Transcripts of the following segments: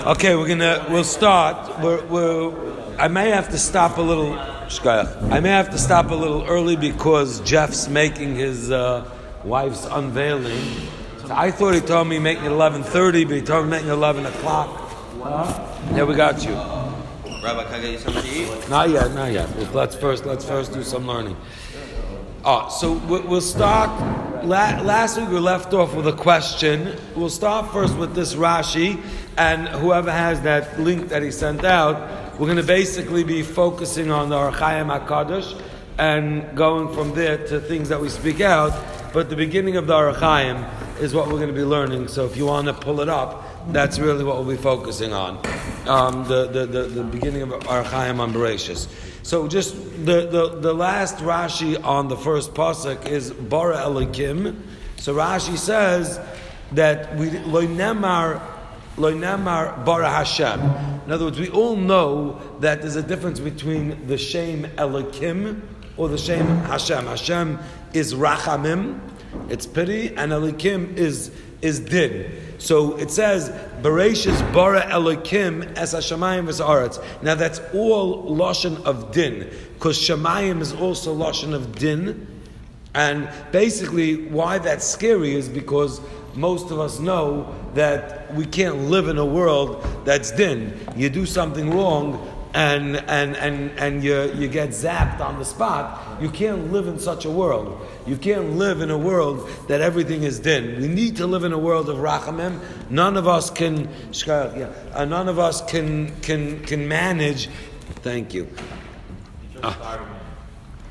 Okay, we'll start. I may have to stop a little. I may have to stop a little early because Jeff's making his wife's unveiling. So I thought he told me making it 11:30, but he told me making it 11 o'clock. Yeah, we got you. Rabbi, can I get you something to eat? Not yet. Let's first do some learning. So we'll start. Last week we left off with a question. We'll start first with this Rashi, and whoever has that link that he sent out, we're going to basically be focusing on the Archaim HaKadosh and going from there to things that we speak out. But the beginning of the Archaim is what we're going to be learning. So if you want to pull it up, that's really what we'll be focusing on. The beginning of Archaim on Breishis. So just the last Rashi on the first pasuk is Bara Elikim. So Rashi says that we loinemar Bara Hashem. In other words, we all know that there's a difference between the Shem Elikim or the Shem Hashem. Hashem is Rachamim, it's pity, and Elikim is din. So it says, Breishis bara Elokim es hashamayim v'sa'aretz. Now that's all lashon of din, because shamayim is also lashon of din. And basically, why that's scary is because most of us know that we can't live in a world that's din. You do something wrong, and you get zapped on the spot. You can't live in such a world. You can't live in a world that everything is din. We need to live in a world of rachamim. None of us can manage. Thank you.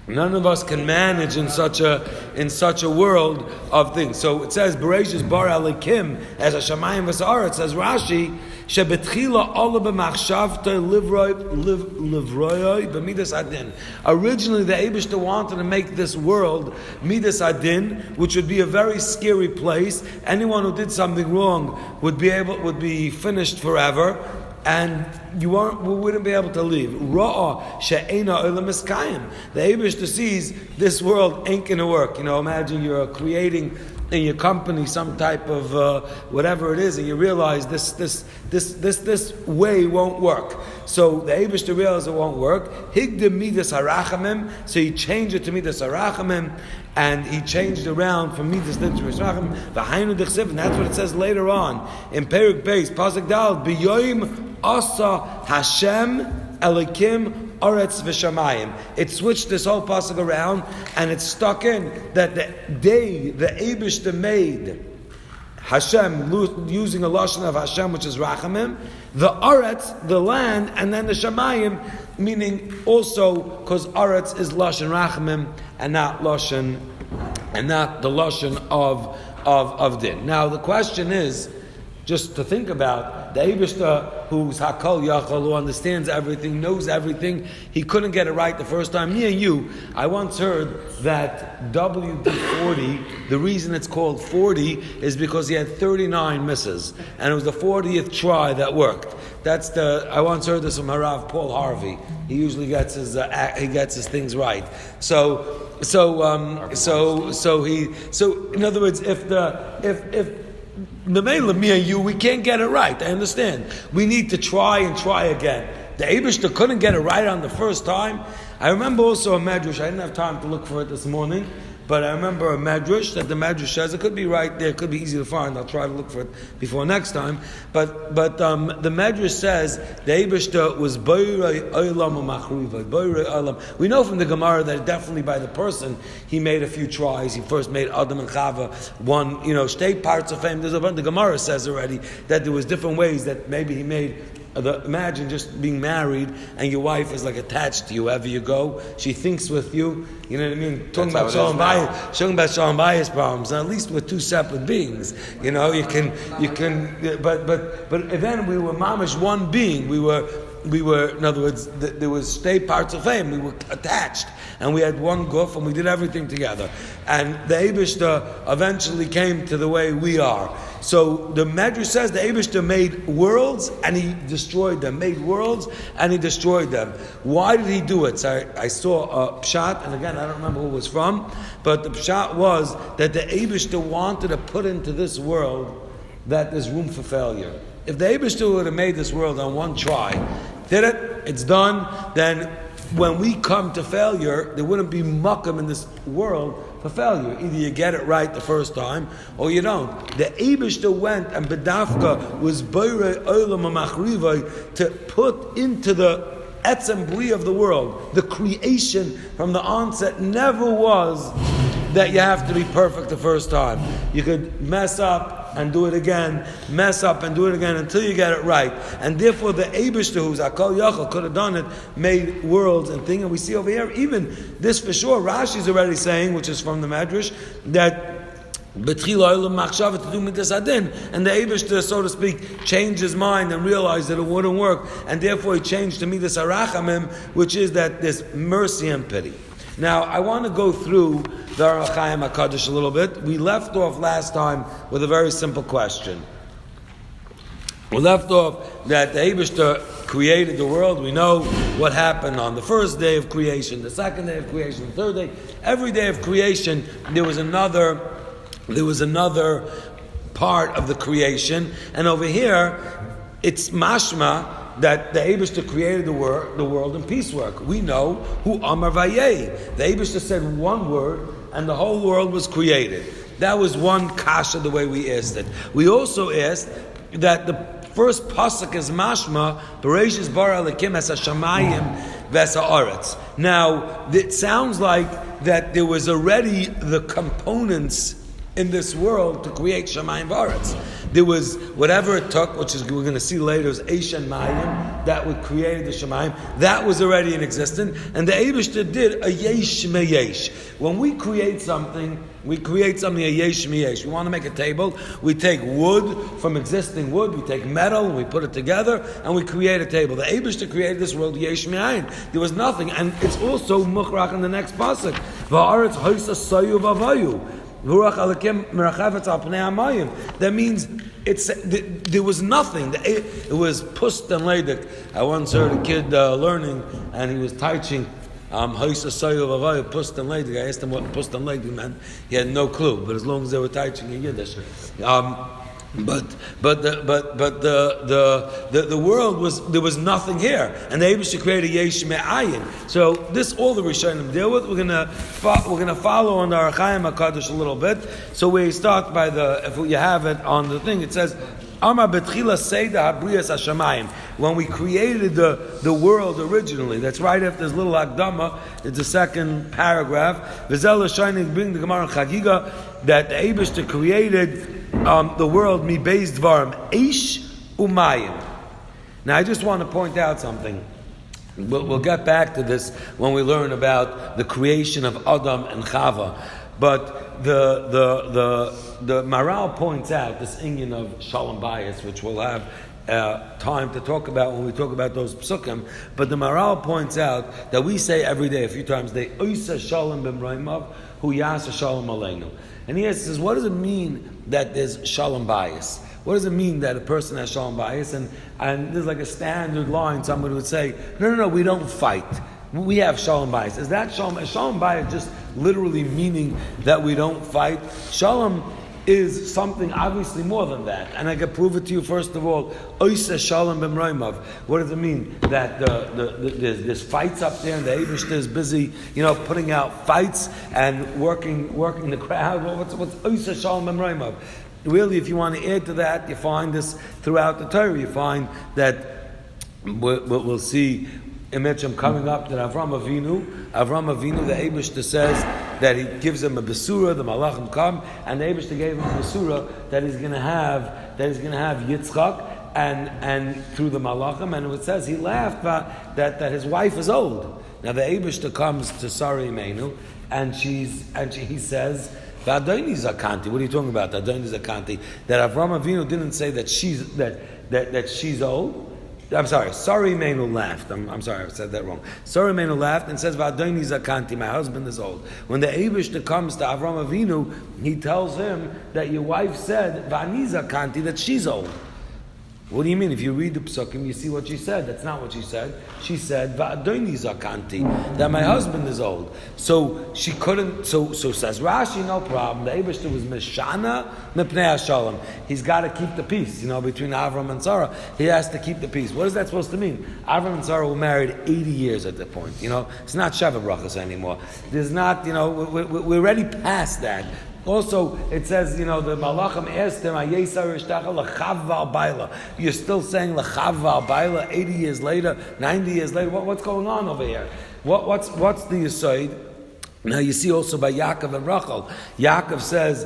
None of us can manage in such a world of things. So it says Breishis bar Elikim as a shamayim v'sa'aretz. It says Rashi shebetchila ola b'machshavta livroy b'midas adin. Originally, the Eibishter wanted to make this world midas adin, which would be a very scary place. Anyone who did something wrong would be finished forever. And we wouldn't be able to leave. Ra'ah she'ena olam eskayim. The Eibishter sees this world ain't gonna work. Imagine you're creating in your company some type of whatever it is, and you realize this way won't work. So the Eibishter realized it won't work. Higdem midas harachamim. So he changed it to midas harachamim. And he changed around from midas din to rishachim. V'hainu dechsev, and that's what it says later on in Perek Beis Pasuk Dal. B'yoyim asa Hashem Elikim Aretz v'Shamayim. It switched this whole pasuk around, and it's stuck in that the day the Eibishter made Hashem using a lashon of Hashem, which is Rachamim, the Aretz, the land, and then the Shamayim, meaning also because Aretz is lashon Rachamim and not the lashon of din. Now the question is, just to think about, the Eibishter, who's Hakol Yachol, who understands everything, knows everything, he couldn't get it right the first time. Me and you, I once heard that WD-40, the reason it's called 40 is because he had 39 misses, and it was the 40th try that worked. I once heard this from Harav Paul Harvey. He usually gets his things right. So in other words, if the Mela, me and you, we can't get it right. I understand. We need to try and try again. The Eibishter couldn't get it right on the first time. I remember also a medrash. I didn't have time to look for it this morning, but I remember a medrash that the medrash says it could be right there. It could be easy to find. I'll try to look for it before next time. But the medrash says the Eibishter was boirei olam u'machrivai. Boirei olam. We know from the Gemara that definitely by the person he made a few tries. He first made Adam and Chava one. State parts of fame. The Gemara says already that there was different ways that maybe he made. Imagine just being married and your wife is like attached to you wherever you go. She thinks with you. You know what I mean? Talking about Shalom Bayis problems. At least we're two separate beings. You can. But then we were mamish one being. We were. In other words, there was state parts of fame. We were attached, and we had one guf, and we did everything together. And the Eibishter eventually came to the way we are. So the Medrash says the Eibishter made worlds and he destroyed them. Made worlds and he destroyed them. Why did he do it? So I saw a pshat, and again I don't remember who it was from, but the pshat was that the Eibishter wanted to put into this world that there's room for failure. If the Eibishter would have made this world on one try, did it, it's done, then when we come to failure, there wouldn't be makam in this world for failure. Either you get it right the first time, or you don't. The Eibishter went and Bedafka was Beirei Olam HaMachrivai to put into the Etzem Bri of the world, the creation from the onset never was that you have to be perfect the first time. You could mess up and do it again, mess up and do it again until you get it right. And therefore the Eibishter, who's Akol Yachol, could have done it, made worlds and things. And we see over here, even this for sure, Rashi's already saying, which is from the Medrash, that and the Eibishter, so to speak, changed his mind and realized that it wouldn't work, and therefore he changed to Midas Arachamim, which is that there's mercy and pity. Now, I want to go through the Orach Chaim HaKadosh a little bit. We left off last time with a very simple question. We left off that the Eibishter created the world. We know what happened on the first day of creation, the second day of creation, the third day. Every day of creation, there was another part of the creation, and over here, it's mashma that the Eibishter created the world in piecework. We know who Amar Vayeh. The Eibishter said one word, and the whole world was created. That was one kasha the way we asked it. We also asked that the first pasuk is mashma Breishis bara Elokim es hashamayim ves haaretz. Now it sounds like that there was already the components in this world to create Shamayim V'aretz. There was whatever it took, which is we're going to see later, is Eish and Mayim, that would create the Shamayim. That was already in existence, and the Eibishter did a Yesh Meyesh. When we create something a Yesh Meyesh. We want to make a table, we take wood from existing wood, we take metal, and we put it together, and we create a table. The Eibishter created this world Yesh Meyayin. There was nothing, and it's also Mukhrach in the next pasuk. V'aretz hoisa sayu v'avayu. That means there was nothing. It was pust and leidik. I once heard a kid learning, and he was teaching pust and leidik. I asked him what pust and leidik meant. He had no clue, but as long as they were teaching in Yiddish. But the world was, there was nothing here, and the Eibishter created Yesh Me'ayin. So this all the Rishonim deal with. We're gonna follow on the Orach Chaim HaKadosh a little bit. So we start by if you have it on the thing, it says Amar Betchila Seida Habriyas Hashamayim. When we created the world originally, that's right after this little Akdama, it's the second paragraph. V'zel Hashayin bring the Gemara Chagiga that the Eibishter created the world mi beis dvarim eish umayim. Now I just want to point out something. We'll get back to this when we learn about the creation of Adam and Chava. But the Maral points out this inyan of Shalom Bayis, which we'll have time to talk about when we talk about those psukim. But the Maral points out that we say every day, a few times, they oisa shalom b'mraimav hu yasa shalom aleinu. And he says, what does it mean that there's shalom bias? What does it mean that a person has shalom bias? And there's like a standard line, somebody would say, no, we don't fight. We have shalom bias. Is that shalom? Is shalom bias just literally meaning that we don't fight? Shalom is something obviously more than that. And I can prove it to you first of all. Oisa shalom b'mraimav. What does it mean? That there's fights up there and the Eibishter is busy, putting out fights and working the crowd. Well, what's oisa shalom b'mraimav? Really, if you want to add to that, you find this throughout the Torah. You find that we'll see image coming up that Avram Avinu, the Eibishter says that he gives him a besura, the Malachim come, and the Eibishter gave him a besura that he's going to have Yitzchak, and through the Malachim, and it says he laughed that his wife is old. Now the Eibishter comes to Sari Imenu, and he says, V'adoni zakanti. What are you talking about? Adoni zakanti. That Avram Avinu didn't say that she's old. I'm sorry, Imenu laughed. I'm sorry, I said that wrong. Imenu laughed and says, V'adoni zakanti, my husband is old. When the Eibishter comes to Avram Avinu, he tells him that your wife said, V'ani zakanti, that she's old. What do you mean? If you read the psukim, you see what she said. That's not what she said. She said, "Va'adoini zakanti," that my husband is old. So she couldn't. So says Rashi, no problem. The Eibishter was mishana mepnei hashalom. He's got to keep the peace. Between Avram and Sarah, he has to keep the peace. What is that supposed to mean? Avram and Sarah were married 80 years at that point. It's not Sheva brachas anymore. There's not. We're already past that. Also, it says, the Malachim asked him, you're still saying L'chav Baila 80 years later, 90 years later. What's going on over here? What's the Yesod? Now you see also by Yaakov and Rachel. Yaakov says,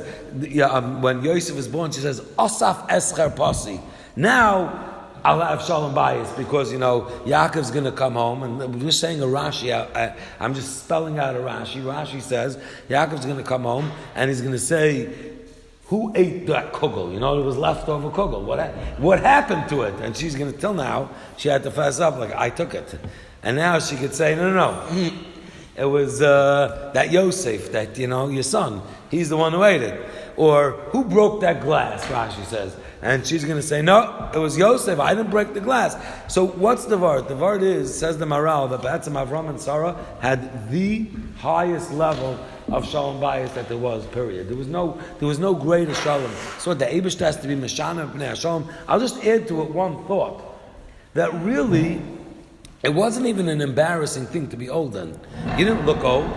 when Yosef is born, she says, Asaf Escher Pasi. Now, I'll have Shalom Bayis because, Yaakov's going to come home, and we're just saying a Rashi, I'm just spelling out a Rashi. Rashi says, Yaakov's going to come home, and he's going to say, who ate that kugel? It was leftover kugel. What happened to it? And she's going to, till now, she had to fess up, like, I took it. And now she could say, no. It was that Yosef, that, your son, he's the one who ate it. Or, who broke that glass, Rashi says. And she's going to say, no, it was Yosef, I didn't break the glass. So what's the Vart? The Vart is, says the Maral, that B'atzim Avram and Sarah had the highest level of Shalom Bayis that there was, period. There was no greater Shalom. So the Eibush has to be Meshana B'nei Shalom. I'll just add to it one thought. That really, it wasn't even an embarrassing thing to be old then. You didn't look old.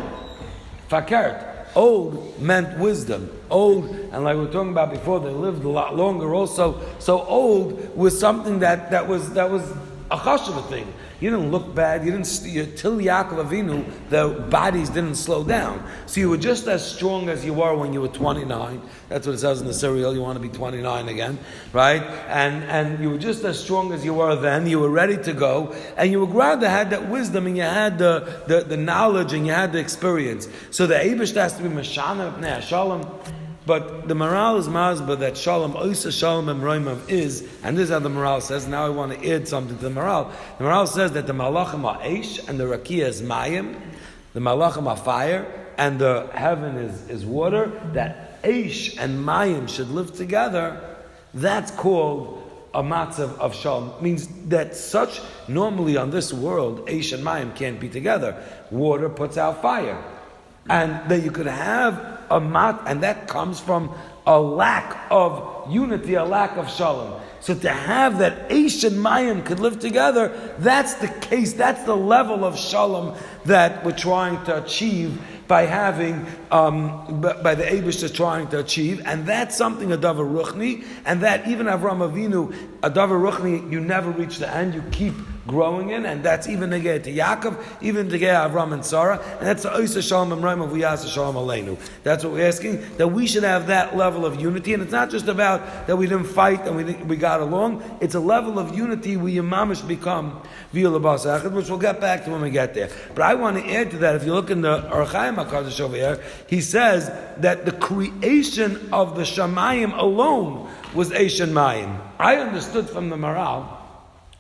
Fakert. Old meant wisdom. Old, and like we were talking about before, they lived a lot longer also. So old was something that was a chashuv thing. You didn't look bad. Till Yaakov Avinu, the bodies didn't slow down. So you were just as strong as you were when you were 29. That's what it says in the serial. You want to be 29 again, right? And you were just as strong as you were then. You were ready to go, and you were glad to had that wisdom, and you had the knowledge, and you had the experience. So the Eibush has to be Meshana B'nei Shalom. But the moral is mazba that shalom, oisa shalom and roimav is, and this is how the moral says. Now I want to add something to the moral. The moral says that the malachim are eish and the rakia is mayim, the malachim are fire and the heaven is water. That eish and mayim should live together. That's called a matzav of shalom. It means that such normally on this world, eish and mayim can't be together. Water puts out fire. And that you could have a mat, and that comes from a lack of unity, a lack of shalom. So to have that Eish and Mayim could live together, that's the case, that's the level of shalom that we're trying to achieve by having, by the Eibush is trying to achieve, and that's something a davar ruchni, and that even Avram Avinu, a davar ruchni, you never reach the end, you keep growing in, and that's even negay to Yaakov, even negay Avram and Sarah, and that's the Oisa Shalom Amraim of V'yasa Shalom Aleinu. That's what we're asking, that we should have that level of unity, and it's not just about that we didn't fight and we got along, it's a level of unity where Yamamish become V'yul Abbas Echad, which we'll get back to when we get there. But I want to add to that, if you look in the Archaim HaKadosh over here, he says that the creation of the Shamayim alone was Eish and Mayim. I understood from the Maral,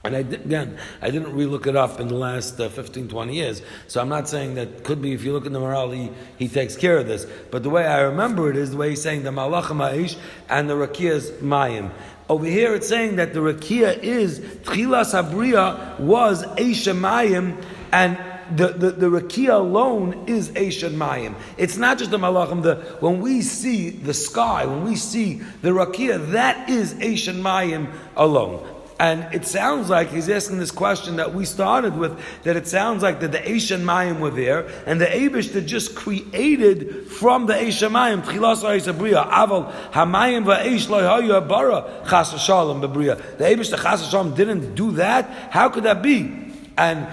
and I didn't re-look it up in the last 15, 20 years. So I'm not saying that could be, if you look in the Maral, he takes care of this. But the way I remember it is the way he's saying the Malachim Ha'ish and the Rakia is Mayim. Over here it's saying that the Rakia is, Tchilas Habriya was Eish Mayim, and the Rakia alone is Eish and Mayim. It's not just the Malachim. When we see the sky, when we see the Rakia, that is Eish and Mayim alone. And it sounds like he's asking this question that we started with, that it sounds like that the Eish and Mayim were there, and the Eibush that just created from the Eish and Mayim, Tchilas Ha'is Abriya, Aval Hamayim Va'eish Lo Hayu Abara Chas V'Shalom B'Briya. The Eibush, the Chas V'Shalom, didn't do that. How could that be? And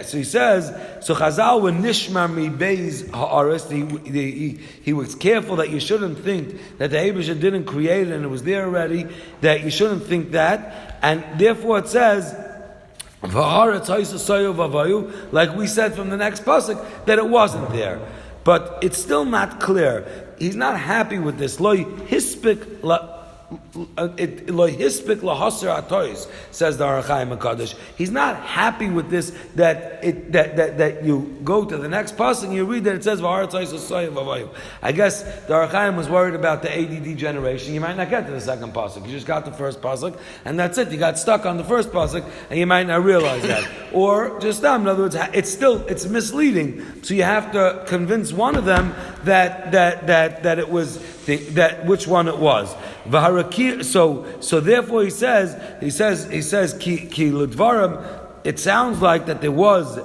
so he says, so Chazal when Nishmar mi Beis Ha'aris, he was careful that you shouldn't think that the Eibush didn't create it and it was there already, that you shouldn't think that, and therefore it says, like we said from the next pasuk, that it wasn't there. But it's still not clear. He's not happy with this. Lo hispik Lohispik lahasir atois, says the Ohr HaChaim HaKadosh. He's not happy with this that you go to the next pasuk and you read that it says v'haaretz ha'isosayim v'avayu. I guess the Ohr HaChaim was worried about the ADD generation. You might not get to the second pasuk. You just got the first pasuk and that's it. You got stuck on the first pasuk and you might not realize that. Or just in other words, it's misleading. So you have to convince one of them that it was that which one it was. So therefore he says ki l'dvarim. It sounds like that there was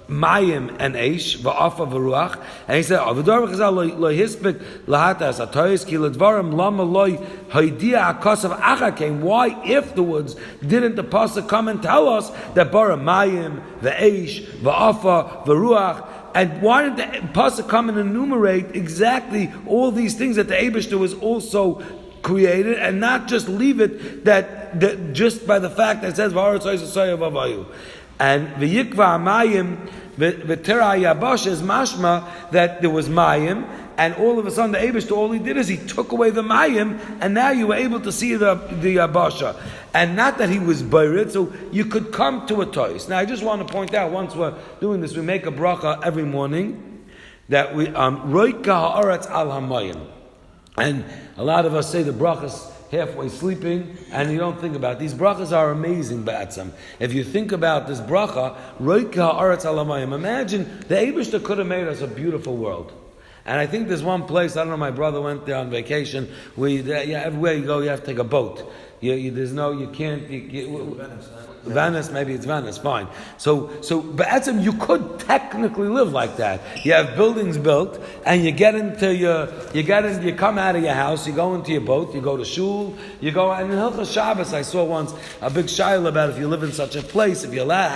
mayim and eish va'afa v'ruach, and he said avadar v'chazal lo hispek lahatas atoyis ki l'dvarim lama lo haidia akasav achakem. Why afterwards didn't the pasuk come and tell us that bara mayim v'eish va'afa v'ruach? And why didn't the pasuk come and enumerate exactly all these things that the Eibishter was also created, and not just leave it that just by the fact that it says v'haaretz ha'isosayim v'avayu. And v'yikva mayim v'tera yabash is mashma that there was mayim, and all of a sudden the Eibishter, all he did is he took away the mayim, and now you were able to see the yabasha. And not that he was buried, so you could come to a tois. Now I just want to point out, once we're doing this, we make a bracha every morning that we roika ha'aretz al hamayim. And a lot of us say the brachas halfway sleeping, and you don't think about it. These brachas are amazing, ba'atzam. If you think about this bracha, roika ha'aretz al hamayim, imagine the Eibishter could have made us a beautiful world. And I think there's one place, I don't know, my brother went there on vacation, where everywhere you go, you have to take a boat. Venice, maybe it's Venice, fine. So Ba'atzim, you could technically live like that. You have buildings built, and you come out of your house, you go into your boat, you go to shul, you go, and in Hilchos Shabbos, I saw once a big shaila about if you live in such a place, if you're allowed,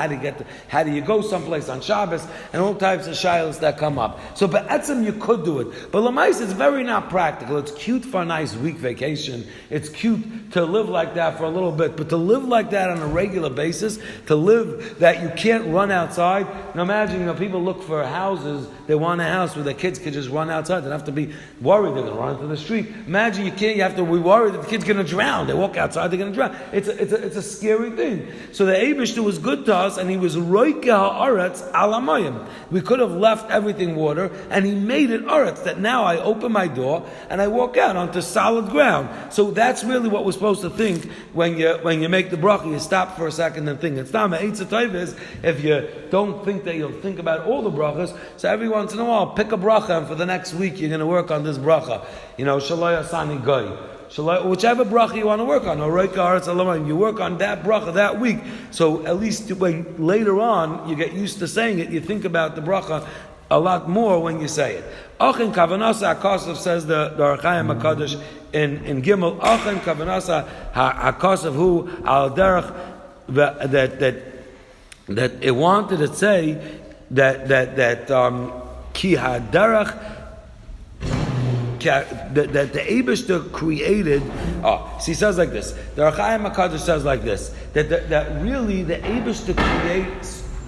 how do you go someplace on Shabbos, and all types of shailas that come up. So Ba'atzim, you could do it. But Lamais, it's very not practical. It's cute for a nice week vacation. It's cute to live like that for a little bit, but to live like that on a regular basis, to live that you can't run outside. Now imagine, people look for houses, they want a house where their kids can just run outside. They don't have to be worried they're going to run into the street. Imagine you have to be worried that the kid's going to drown. They walk outside, they're going to drown. It's a scary thing. So the Eibishter was good to us, and he was roike ha'aretz al hamayim. We could have left everything water, and he made it aretz, that now I open my door and I walk out onto solid ground. So that's really what we're supposed to think when you make the bracha. You stop for a second and think. It's not Eitzah Tov is if you don't think that you'll think about all the brachas. So every once in a while, pick a bracha, and for the next week you're going to work on this bracha. Shalai Asani Goy. Whichever bracha you want to work on, or you work on that bracha that week. So at least when later on you get used to saying it, you think about the bracha a lot more when you say it. Achin kavanasa hakasav, says the Ohr HaChaim HaKadosh in Gimel. Achin kavanasa hakasav hu al derech, that it wanted to say that ki haderech, that the Eibishter created. So he says like this. The Ohr HaChaim HaKadosh says like this. That really the Eibishter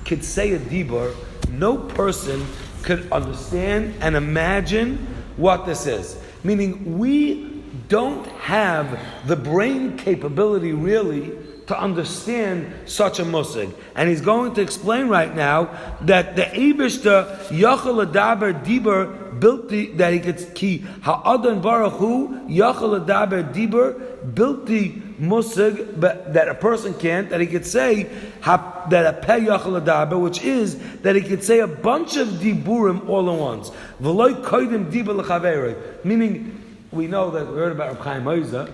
could say a dibur. No person could understand and imagine what this is. Meaning, we don't have the brain capability really to understand such a musig. And he's going to explain right now that the Eibishter yachal adaber dibur bilti, that he could ki ha'adon baruch hu yachal adaber dibur bilti musig, that a person can't, that he could say that a peh yachal adaber, which is that he could say a bunch of diburim all at once. V'loy koidim dibur l'chaverei. Meaning, we know that we heard about Reb Chaim Oizer,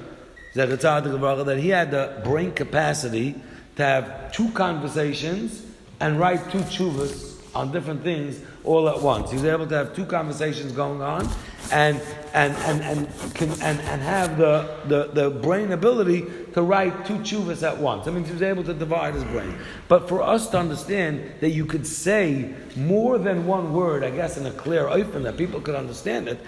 that he had the brain capacity to have two conversations and write two tshuvas on different things all at once. He was able to have two conversations going on and have the brain ability to write two tshuvas at once. I mean, he was able to divide his brain. But for us to understand that you could say more than one word, I guess in a clear open that people could understand it,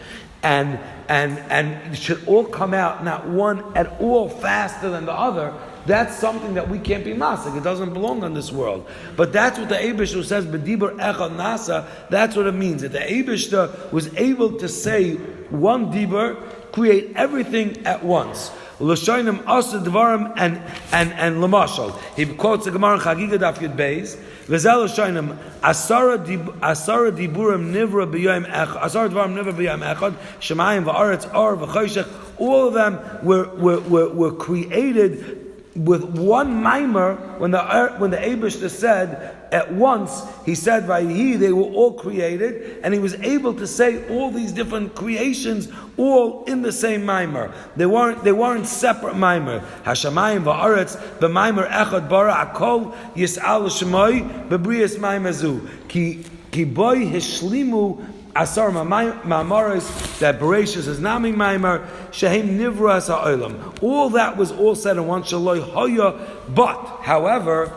and it should all come out, not one at all faster than the other, that's something that we can't be masik. It doesn't belong on this world. But that's what the Eibishter says, B'dibur echad nasa, that's what it means. That the Eibishter was able to say one dibur, create everything at once. L'shoinim asa dvarim and lamashal. He quotes the Gemara in Chagiga Daf Yud Beis. V'zel l'shoinim asara diburim nivra b'yom echad. Asara dvarim nivra b'yom echad. Shemayim v'aretz or v'choshech. All of them were created with one mimer. When the Eibishter said at once, he said, "Vayihi," they were all created, and he was able to say all these different creations all in the same mimer. They weren't separate mimer. Hashamayim va'aretz b'mimer echad bara akol yis'al shemoi b'brias maimazu ki boy hishlimu. Asar ma'amaros that Breishis is nami ma'amar shehem nivras ha'olam. All that was all said in one shaloi hoya. But however,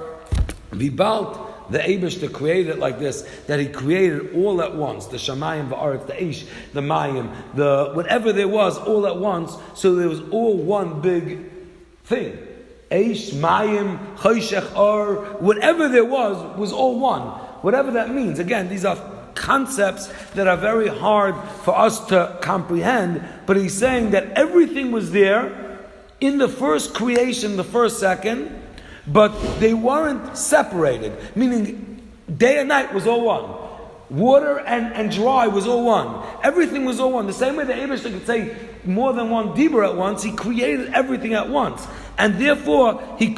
vibalt the Eibush to create it like this, that he created all at once, the shamayim, the aretz, the eish, the mayim, the whatever there was all at once. So there was all one big thing. Eish, mayim, choshech, or whatever there was all one. Whatever that means. Again, these are concepts that are very hard for us to comprehend, but he's saying that everything was there in the first creation, the first second, but they weren't separated, meaning day and night was all one. Water and dry was all one. Everything was all one. The same way the Eibishter could say more than one dibur at once, he created everything at once. And therefore, and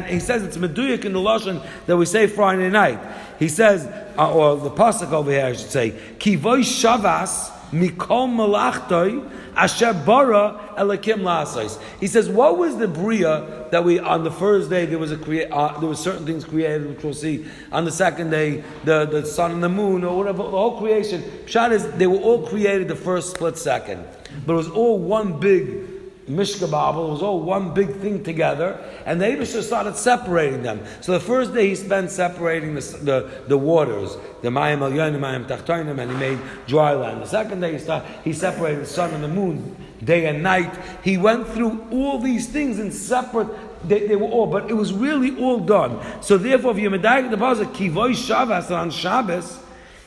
he says it's meduyik in the lashon that we say Friday night. He says, or the pasuk over here, I should say, Ki voy shavas mikol malachtoi asher bara elakim la'asais. He says, what was the bria that we on the first day there was there were certain things created, which we'll see. On the second day, the sun and the moon, or whatever, the whole creation. Pshat is they were all created the first split second, but it was all one big Mishka Babel. It was all one big thing together, and the Eibishter started separating them. So the first day he spent separating the waters, the Mayim Elyonim, Mayim Tachtonim, and he made dry land. The second day he separated the sun and the moon, day and night. He went through all these things in separate. They were all, but it was really all done. So therefore, if you medayik the pasuk Kivoy Shavas on Shabbos,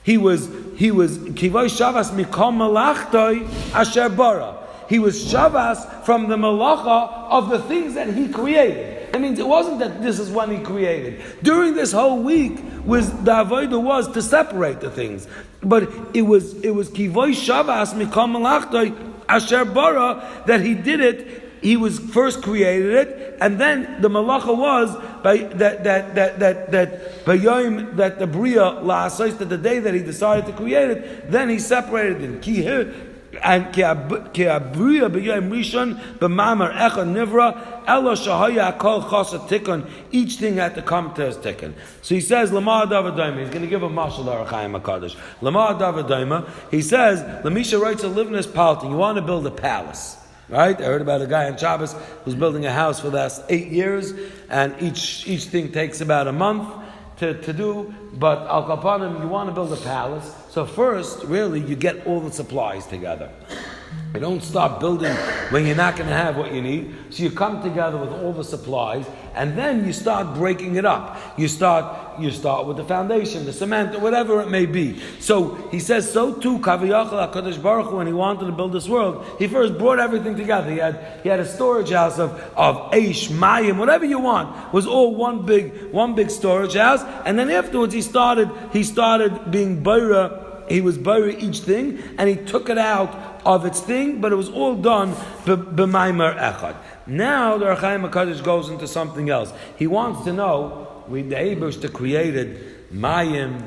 he was Kivoy Shavas Mikol Malachtoi Asher Bara. He was Shavas from the malacha of the things that he created. That means it wasn't that this is when he created. During this whole week, the avodah was to separate the things, but it was Kivoy Shavas Mikol Malachtoi Asher Bara that he did it. He was first created it, and then the malacha was by that the bria la'asais, that the day that he decided to create it, then he separated it. And ki abriya b'yom rishon b'mamar echad nivra ela shahaya kol chasa tikkun. Each thing had to come to his tikkun. So he says Lama Davadayma. He's going to give a mashal to Arachayim Hakadosh. Lama Davadayma. He says Lamisha writes a livness palting. You want to build a palace. Right? I heard about a guy on Shabbos who's building a house for the last 8 years, and each thing takes about a month to do. But Al Kapanim, you want to build a palace. So first, really, you get all the supplies together. You don't start building when you're not going to have what you need. So you come together with all the supplies, and then you start breaking it up. You start with the foundation, the cement, or whatever it may be. So he says, so too, Kaviyachal HaKadosh Baruch Hu, when he wanted to build this world, he first brought everything together. He had a storage house of Eish, Mayim, whatever you want, was all one big storage house. And then afterwards he started being Baira. He was burying each thing, and he took it out of its thing, but it was all done b'maimer echad. Now the Arachayim Hakadosh goes into something else. He wants to know, the Eibishter created mayim,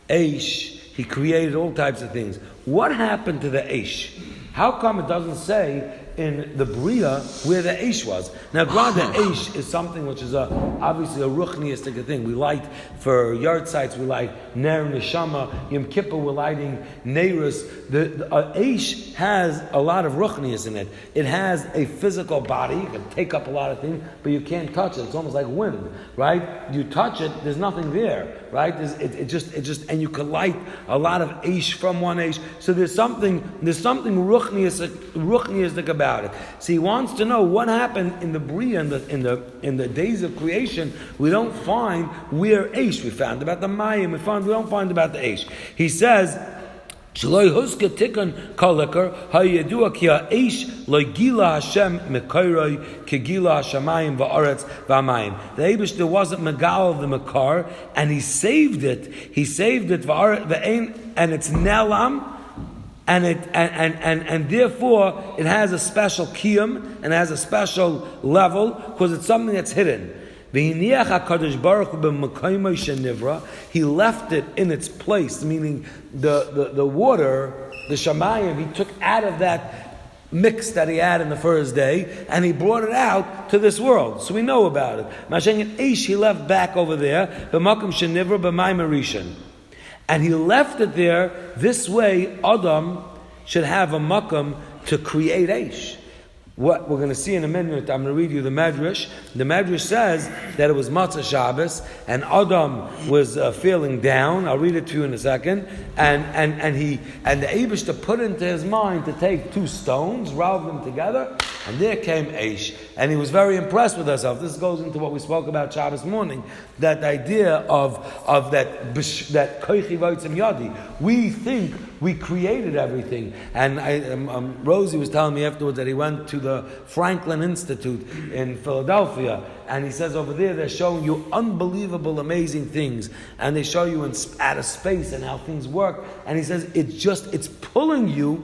eish, he created all types of things. What happened to the eish? How come it doesn't say in the Bria where the Eish was? Now, granted, Eish is something which is obviously a ruchniistic thing. We light for yard sites, we light Ner Neshama, Yom Kippur, we're lighting Neirus. The Eish has a lot of ruchnius in it. It has a physical body, you can take up a lot of things, but you can't touch it. It's almost like wind, right? You touch it, there's nothing there, right? It just, and you can light a lot of Eish from one Eish. So there's something ruchniistic about it. So he wants to know what happened in the Bria, in the days of creation. We don't find where Eish. We found about the Mayim. We don't find about the Eish. He says, Shaloi huska tikun kolekar hayedua ki ha'esh lo gila Hashem mekairoi ki gila Hashemayim va'aretz v'amayim. The Eibishter wasn't megal of the mekar, and he saved it. He saved it va'aretz v'ain, and it's nelam, and therefore it has a special kiyum and has a special level because it's something that's hidden. He left it in its place, meaning the water, the shamayim, he took out of that mix that he had in the first day, and he brought it out to this world. So we know about it. He left back over there, and he left it there. This way, Adam should have a makam to create Eish. What we're going to see in a minute, I'm going to read you the Medrash. The Medrash says that it was Matzah Shabbos, and Adam was feeling down. I'll read it to you in a second. And the Eibishter put into his mind to take 2 stones, rub them together, and there came Eish. And he was very impressed with himself. This goes into what we spoke about Shabbos morning, that idea of that koichi v'otzim yadi. We think we created everything. And Rosie was telling me afterwards that he went to the Franklin Institute in Philadelphia, and he says over there they're showing you unbelievable, amazing things, and they show you in outer space and how things work. And he says it's pulling you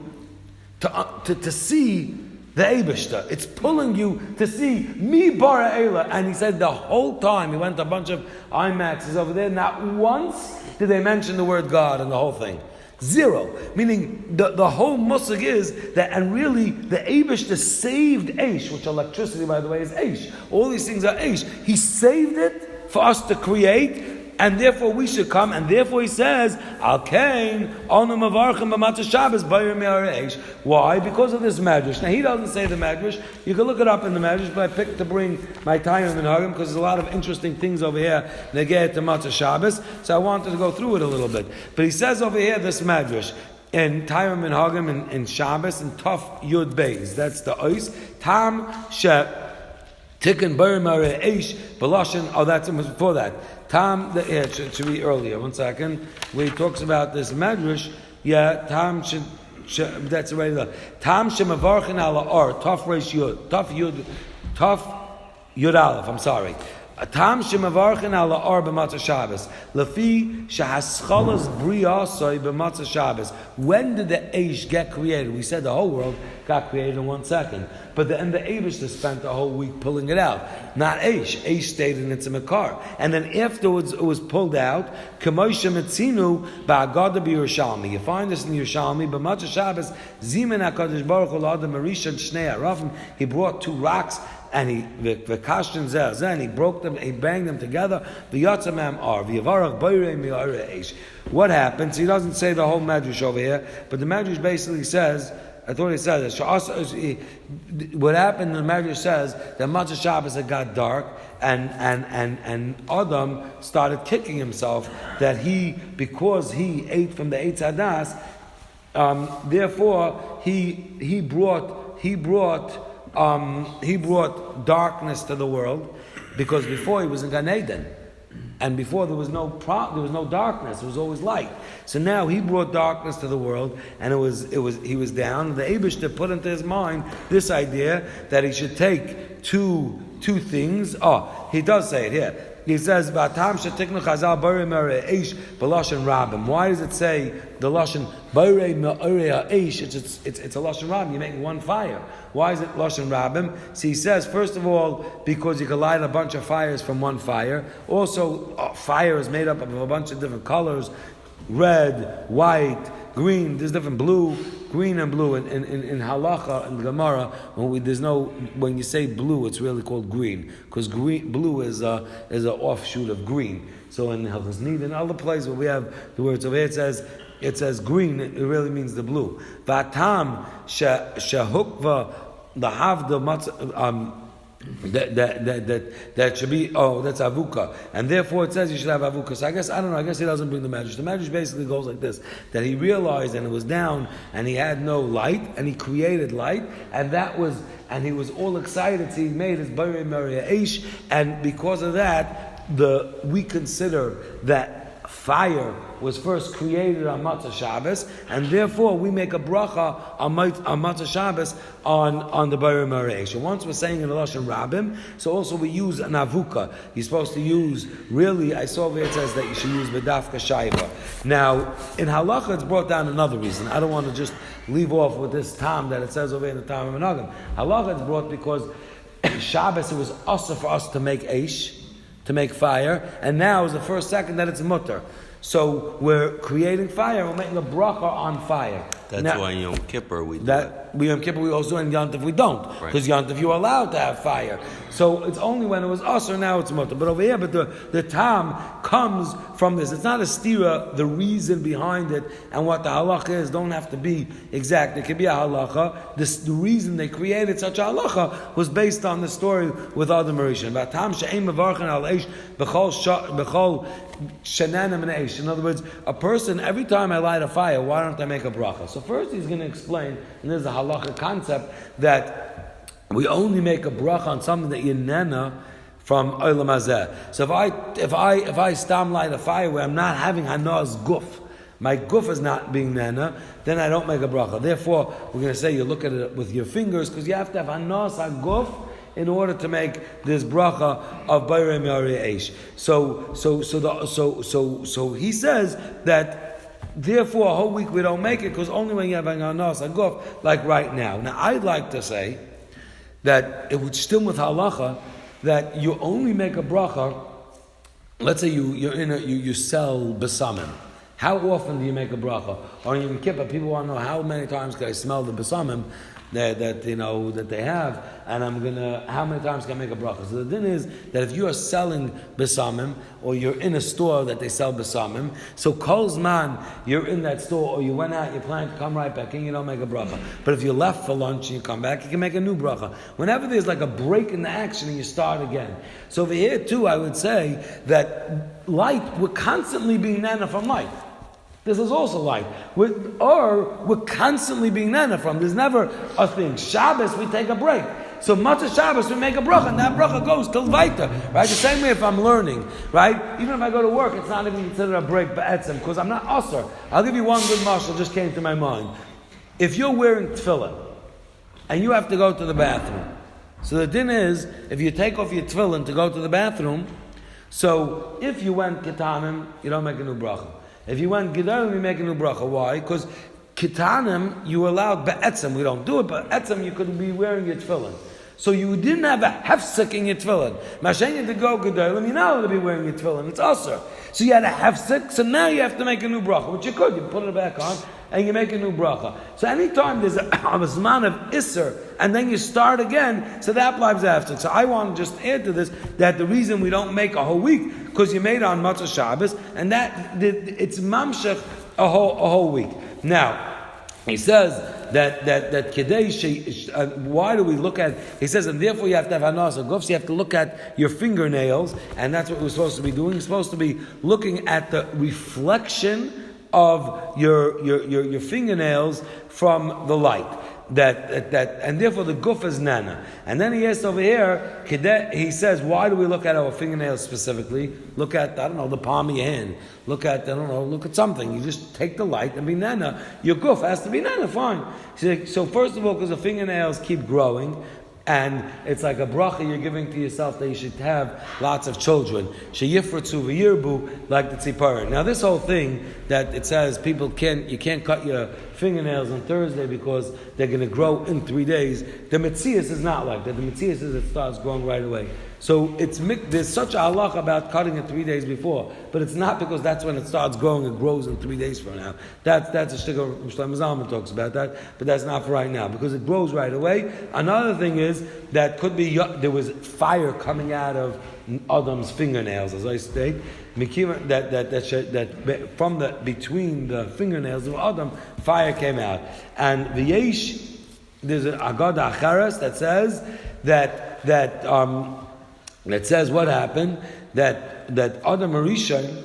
to see the Eibishter. It's pulling you to see me bara Eila. And he said the whole time he went to a bunch of IMAXs over there, not once did they mention the word God in the whole thing. 0. Meaning the whole Mussar is that, and really the Eibishter saved Eish, which electricity, by the way, is Eish. All these things are Eish. He saved it for us to create, and therefore we should come, and therefore he says, Al Kain, Onu Mavarchim B'Matzah Shabbos Bayir Me'ar Eish. Why? Because of this Medrash. Now he doesn't say the Medrash. You can look it up in the Medrash, but I picked to bring my time in Hagim because there's a lot of interesting things over here that get to Matzah Shabbos. So I wanted to go through it a little bit. But he says over here this Medrash in Tyram and Hagim in Shabbos and Tuf Yud Beis. That's the Ois. Tam She Tikkun Bayir Me'ar Eish B'Lashon. Oh, that's before that. Tam, it should be earlier. 1 second. Where he talks about this Medrash. Yeah, Tam should. That's already there. Tam shemavarchin ala or Taf Reish Yud Taf Yud Aleph. I'm sorry. Tam shemavarchin ala or b'matzah Shabbos. Lefi shehaschalas briyasoi b'matzah Shabbos. When did the Eish get created? We said the whole world got created in 1 second. But the Eibishter spent the whole week pulling it out. Not Eish. Eish stayed in its makar. And then afterwards it was pulled out. K'moshe metzinu ba'agada b'Yerushalmi. You find this in Yerushalmi. B'matzah Shabbos, Zimen HaKadosh Baruch Hu l'Adam Marisha Shnei Arafim. He brought 2 rocks and he v'kashtin zeh, and he broke them, he banged them together. V'yatza mem ar v'yavarach boyrei mi'arei eish. What happens? He doesn't say the whole Medrash over here, but the Medrash basically says, I thought he said this. What happened in the Medrash says that Matzah Shabbos it got dark, and Adam started kicking himself that because he ate from the Eitz Hadas, therefore he brought darkness to the world, because before he was in Gan Eden. And before there was no darkness, it was always light. So now he brought darkness to the world, and he was down. The Eibishter put into his mind this idea that he should take two things. Oh, he does say it here. He says, "V'atam shetiknu chazal borei me'orei eish b'lashon rabim." Why does it say the lashon borei me'orei eish? It's a lashon rabim. You're making one fire. Why is it lashon rabim? So he says, first of all, because you can light a bunch of fires from one fire. Also, fire is made up of a bunch of different colors: red, white, green. There's different blue. Green and blue in halacha and Gemara, when you say blue, it's really called green, because blue is an offshoot of green. So in Chaznid and other places where we have the words over here, it says green. It really means the blue. Vatam shehukva lahavda matzah. That should be, that's avuka, and therefore it says you should have avuka. So I guess he doesn't bring the Medrash. The Medrash basically goes like this: that he realized, and it was down, and he had no light, and he created light, and he was all excited. So he made his Borei Me'orei Eish, and because of that, we consider that fire was first created on Matzah Shabbos, and therefore we make a bracha on Matzah Shabbos on the Bayram Areish. And once we're saying in the Lashon Rabbim, so also we use an avuka. You're supposed to use, really, I saw where it says that you should use bedafka shaiva. Now, in halacha it's brought down another reason. I don't want to just leave off with this tam that it says over in the Tam of Menagim. Halacha it's brought because Shabbos it was also for us to make eish, to make fire, and now is the first second that it's mutter. So we're creating fire, we're making a bracha on fire. That's now, why in Yom Kippur we do that. Yom Kippur we also do, and Yom Tov we don't. Because Yom Tov you're allowed to have fire. So it's only when it was usher, now it's mutter. But over here, the tam comes from this. It's not a stira, the reason behind it, and what the halacha is, don't have to be exact. It could be a halacha. The reason they created such a halacha was based on the story with Adam Rishon. In other words, a person, every time I light a fire, why don't I make a bracha? So first he's going to explain, and there's a halacha concept, that we only make a bracha on something that yinena from olam hazeh. So if I stam light a fire where I'm not having hanas guf, my guf is not being nana, then I don't make a bracha. Therefore, we're going to say you look at it with your fingers, because you have to have hanas guf in order to make this bracha of Bayram Yareish. So he says that therefore a whole week we don't make it, because only when you have an anas aguf, like right now. Now I'd like to say that it would still with halacha that you only make a bracha. Let's say you sell besamim. How often do you make a bracha? Or in Yom Kippur, people want to know how many times can I smell the besamim that they have, and how many times can I make a bracha? So the din is that if you are selling besamim, or you're in a store that they sell besamim, so kol zman you're in that store, or you went out, you're planning to come right back in, you don't make a bracha. But if you left for lunch and you come back, you can make a new bracha. Whenever there's like a break in the action and you start again. So over here too, I would say that light, we're constantly being nana from light. This is also light. We're constantly being nana from. There's never a thing. Shabbos, we take a break. So Matzah Shabbos, we make a bracha, and that bracha goes till Vaita. Right? The same way if I'm learning, right? Even if I go to work, it's not even considered a break, ba'etzem, because I'm not usher. I'll give you one good mashal, just came to my mind. If you're wearing tefillin, and you have to go to the bathroom, so the din is, if you take off your tefillin to go to the bathroom, so if you went ketanim, you don't make a new bracha. If you went gedolim, you make a new bracha. Why? Because ketanim, you allowed be'etzem. We don't do it, but etzem, you could be wearing your tefillin. So you didn't have a hefsek in your tefillin. Mashen to go gedolim, you're not allowed to be wearing your tefillin. It's usher. So you had a hefsek, so now you have to make a new bracha, which you could. You put it back on, and you make a new bracha. So anytime there's a zman of isser, and then you start again, so that applies after. So I want to just add to this, that the reason we don't make a whole week, because you made it on Matzah Shabbos, and that it's mamshech a whole week. Now, he says that Kedei, why do we look at, he says, and therefore you have to have hanas aguf, so you have to look at your fingernails, and that's what we're supposed to be doing. You're supposed to be looking at the reflection of your fingernails from the light. That and therefore the guf is nana. And then he asks over here, he says, why do we look at our fingernails specifically? Look at, I don't know, the palm of your hand. Look at something. You just take the light and be nana. Your guf has to be nana, fine. So first of all, because the fingernails keep growing, and it's like a bracha you're giving to yourself that you should have lots of children. Sheyifratzu v'yirbu, like the tzipar. Now this whole thing that it says you can't cut your fingernails on Thursday because they're going to grow in 3 days. The Metzias is not like that. The Metzias is it starts growing right away. So there's such a halacha about cutting it 3 days before, but it's not because that's when it starts growing. It grows in 3 days from now. That's a shtickle. Shlomo Zalman talks about that, but that's not for right now because it grows right away. Another thing is that could be there was fire coming out of Adam's fingernails, as I state. That from between the fingernails of Adam, fire came out, and there's an agada acharas that says that says what happened, that Adam Rishon,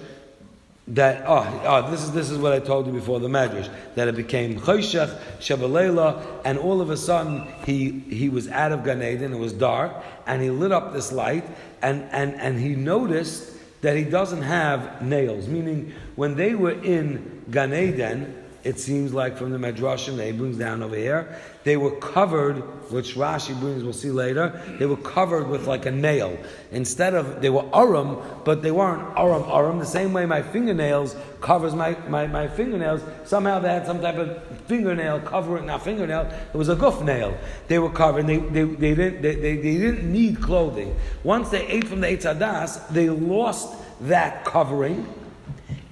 this is what I told you before the Medrash, that it became Choshech Shabalela, and all of a sudden he was out of Gan Eden, it was dark, and he lit up this light, and he noticed that he doesn't have nails. Meaning, when they were in Gan Eden, it seems like from the Midrashim that he brings down over here, they were covered, which Rashi brings, we'll see later, they were covered with like a nail. Instead of, they were arum, but they weren't arum. The same way my fingernails covers my fingernails, somehow they had some type of fingernail covering, not fingernail, it was a goof nail. They were covered, they didn't need clothing. Once they ate from the Eitz Hadas, they lost that covering,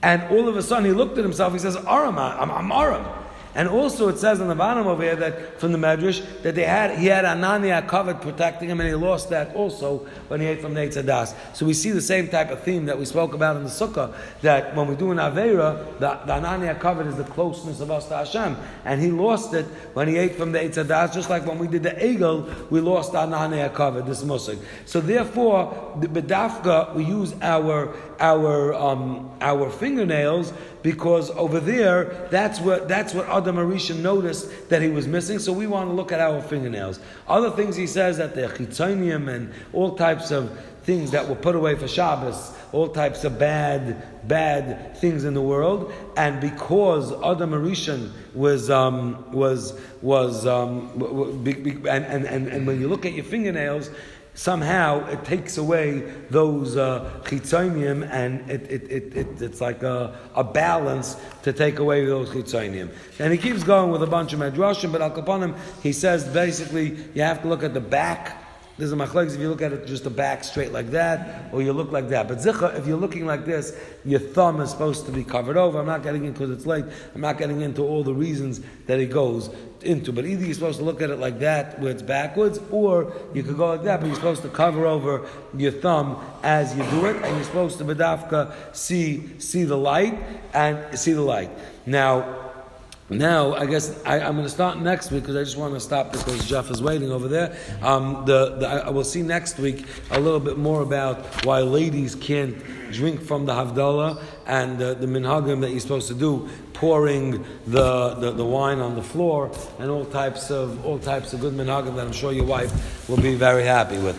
and all of a sudden he looked at himself, he says, Aram, I'm Aram. And also it says on the bottom over here that from the Medrash that he had Anania covered protecting him, and he lost that also when he ate from the Eitz Hadas. So we see the same type of theme that we spoke about in the Sukkah, that when we do an Aveira, the Anania covered is the closeness of us to Hashem, and he lost it when he ate from the Eitz Hadas, just like when we did the Egel, we lost Anania covered, this Mussar. So therefore, the Bedafka, we use our fingernails, because over there, that's what Adam Arishan noticed that he was missing. So we want to look at our fingernails. Other things he says that the chitzonium and all types of things that were put away for Shabbos, all types of bad things in the world, and because Adam Arishan and when you look at your fingernails, somehow it takes away those chitzonium, and it's like a balance to take away those chitzonium. And he keeps going with a bunch of medrashim, but Al Kaponim, he says basically you have to look at the back. There's a machlokes if you look at it just the back straight like that, or you look like that. But zicha, if you're looking like this, your thumb is supposed to be covered over. I'm not getting into, because it's late, I'm not getting into all the reasons that he goes into. But either you're supposed to look at it like that, where it's backwards, or you could go like that, but you're supposed to cover over your thumb as you do it, and you're supposed to bedafka see the light and see the light. Now, I guess I'm going to start next week, because I just want to stop because Jeff is waiting over there. I will see next week a little bit more about why ladies can't drink from the Havdalah, and the minhagim that you're supposed to do, pouring the wine on the floor, and all types of good minhagim that I'm sure your wife will be very happy with.